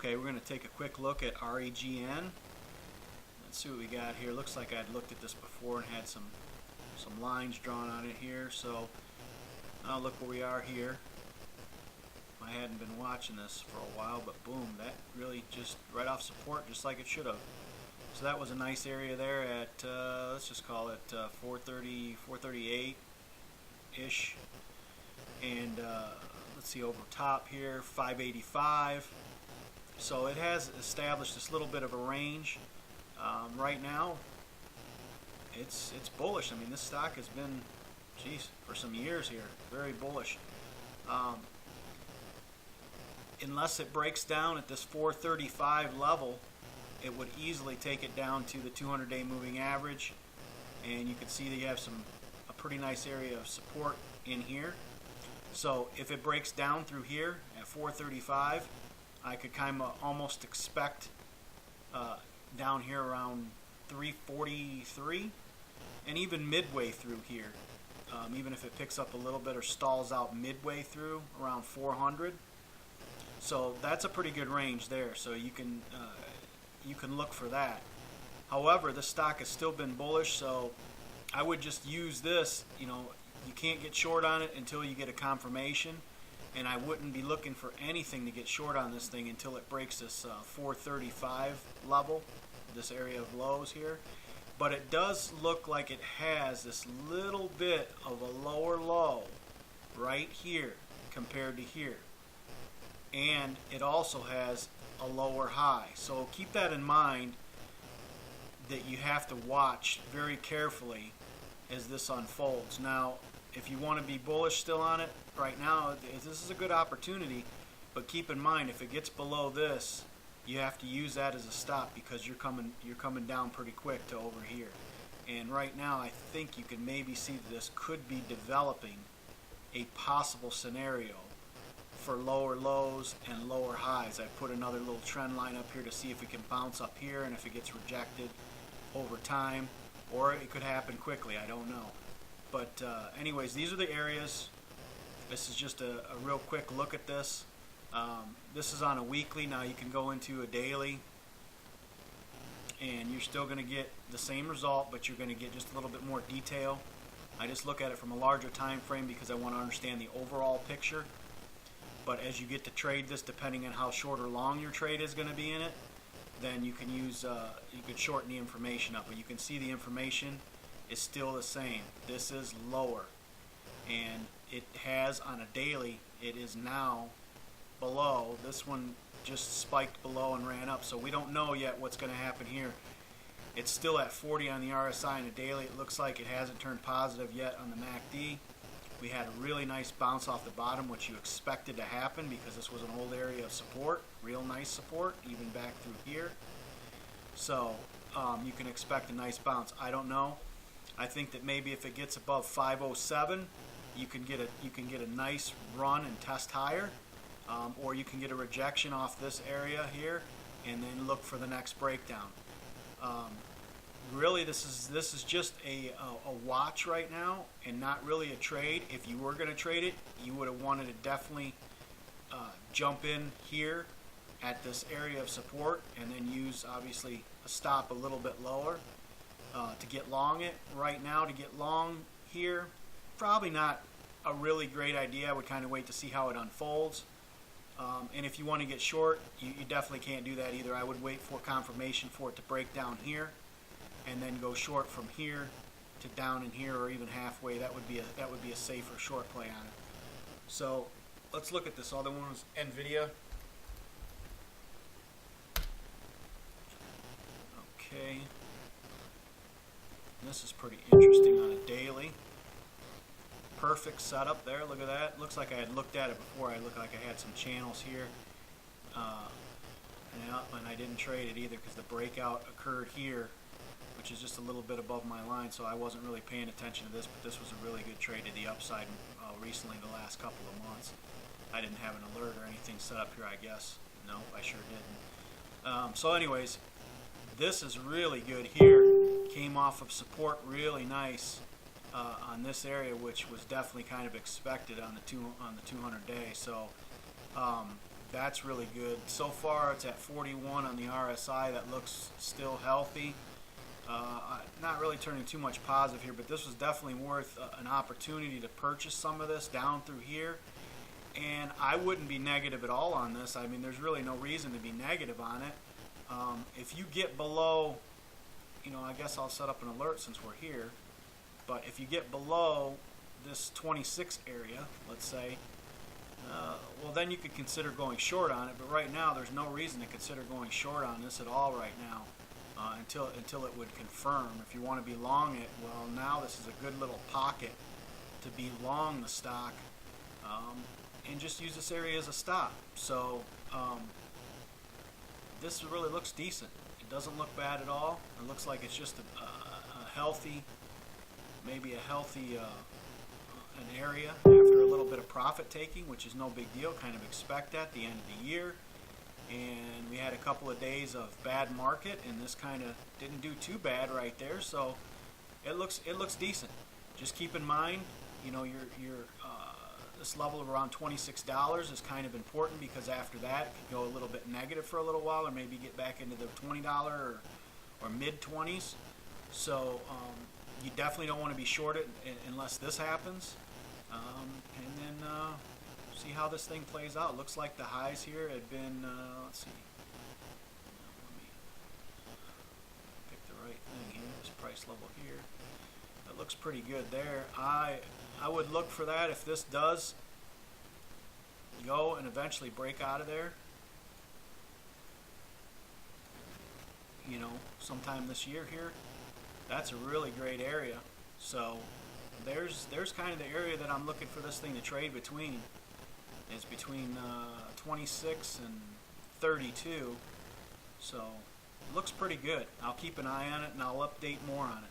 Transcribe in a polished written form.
Okay, we're going to take a quick look at Regn. Let's see what we got here. Looks like I'd looked at this before and had some lines drawn on it here. So now look where we are here. I hadn't been watching this for a while, but boom, that really just right off support, just like it should have. So that was a nice area there at let's just call it 430, 438-ish, and let's see over top here 585. So it has established this little bit of a range. Right now, it's bullish. I mean, this stock has been, geez, for some years here, very bullish. Unless it breaks down at this 435 level, it would easily take it down to the 200-day moving average, and you can see that you have a pretty nice area of support in here. So if it breaks down through here at 435, I could kind of almost expect down here around 343, and even midway through here, even if it picks up a little bit or stalls out midway through around 400. So that's a pretty good range there. So you can look for that. However, this stock has still been bullish, so I would just use this. You know, you can't get short on it until you get a confirmation, and I wouldn't be looking for anything to get short on this thing until it breaks this 435 level, this area of lows here. But it does look like it has this little bit of a lower low right here compared to here, and it also has a lower high. So keep that in mind, that you have to watch very carefully as this unfolds. Now, if you want to be bullish still on it right now, this is a good opportunity, but keep in mind, if it gets below this, you have to use that as a stop, because you're coming down pretty quick to over here. And right now, I think you can maybe see that this could be developing a possible scenario for lower lows and lower highs. I put another little trend line up here to see if it can bounce up here, and if it gets rejected over time, or it could happen quickly. I don't know. But anyways, these are the areas. This is just a real quick look at this. This is on a weekly. Now you can go into a daily, and you're still going to get the same result, but you're going to get just a little bit more detail. I just look at it from a larger time frame because I want to understand the overall picture. But as you get to trade this, depending on how short or long your trade is going to be in it, then you can use you could shorten the information up. But you can see the information is still the same. This is lower, and it has on a daily, it is now below. This one just spiked below and ran up, so we don't know yet what's going to happen here. It's still at 40 on the RSI on a daily. It looks like it hasn't turned positive yet on the MACD. We had a really nice bounce off the bottom, which you expected to happen because this was an old area of support, real nice support, even back through here. So you can expect a nice bounce. I don't know. I think that maybe if it gets above 507, you can get a nice run and test higher, or you can get a rejection off this area here, and then look for the next breakdown. Really, this is just a watch right now, and not really a trade. If you were going to trade it, you would have wanted to definitely jump in here at this area of support, and then use obviously a stop a little bit lower to get long it. Right now, to get long here, probably not a really great idea. I would kind of wait to see how it unfolds. And if you want to get short, you definitely can't do that either. I would wait for confirmation for it to break down here, and then go short from here to down in here, or even halfway. That would be a safer short play on it. So let's look at this other one. Is Nvda. Okay, this is pretty interesting on a daily. Perfect setup there. Look at that. Looks like I had looked at it before. I looked like I had some channels here, and I didn't trade it either because the breakout occurred here, which is just a little bit above my line, so I wasn't really paying attention to this, but this was a really good trade to the upside recently, the last couple of months. I didn't have an alert or anything set up here, I guess. No, I sure didn't. So anyways, this is really good here. Came off of support really nice on this area, which was definitely kind of expected on the 200 day. So That's really good. So far it's at 41 on the RSI. That looks still healthy. Not really turning too much positive here, but this was definitely worth an opportunity to purchase some of this down through here. And I wouldn't be negative at all on this. I mean, there's really no reason to be negative on it. If you get below, I guess I'll set up an alert since we're here, but if you get below this 26 area, let's say, well, then you could consider going short on it. But right now, there's no reason to consider going short on this at all right now, until it would confirm. If you want to be long it, well, now this is a good little pocket to be long the stock, and just use this area as a stop. So this really looks decent. It doesn't look bad at all. It looks like it's just a healthy, maybe a healthy an area after a little bit of profit taking, which is no big deal. Kind of expect that at the end of the year. And we had a couple of days of bad market, and this kind of didn't do too bad right there. So it looks decent. Just keep in mind, your this level of around $26 is kind of important, because after that it could go a little bit negative for a little while, or maybe get back into the $20 or mid 20s. So you definitely don't want to be short it unless this happens. And then see how this thing plays out. Looks like the highs here had been, let's see, let me pick the right thing here, this price level here. It looks pretty good there. I would look for that if this does go and eventually break out of there, sometime this year here. That's a really great area. So there's kind of the area that I'm looking for this thing to trade between. Is between 26 and 32. So it looks pretty good. I'll keep an eye on it, and I'll update more on it.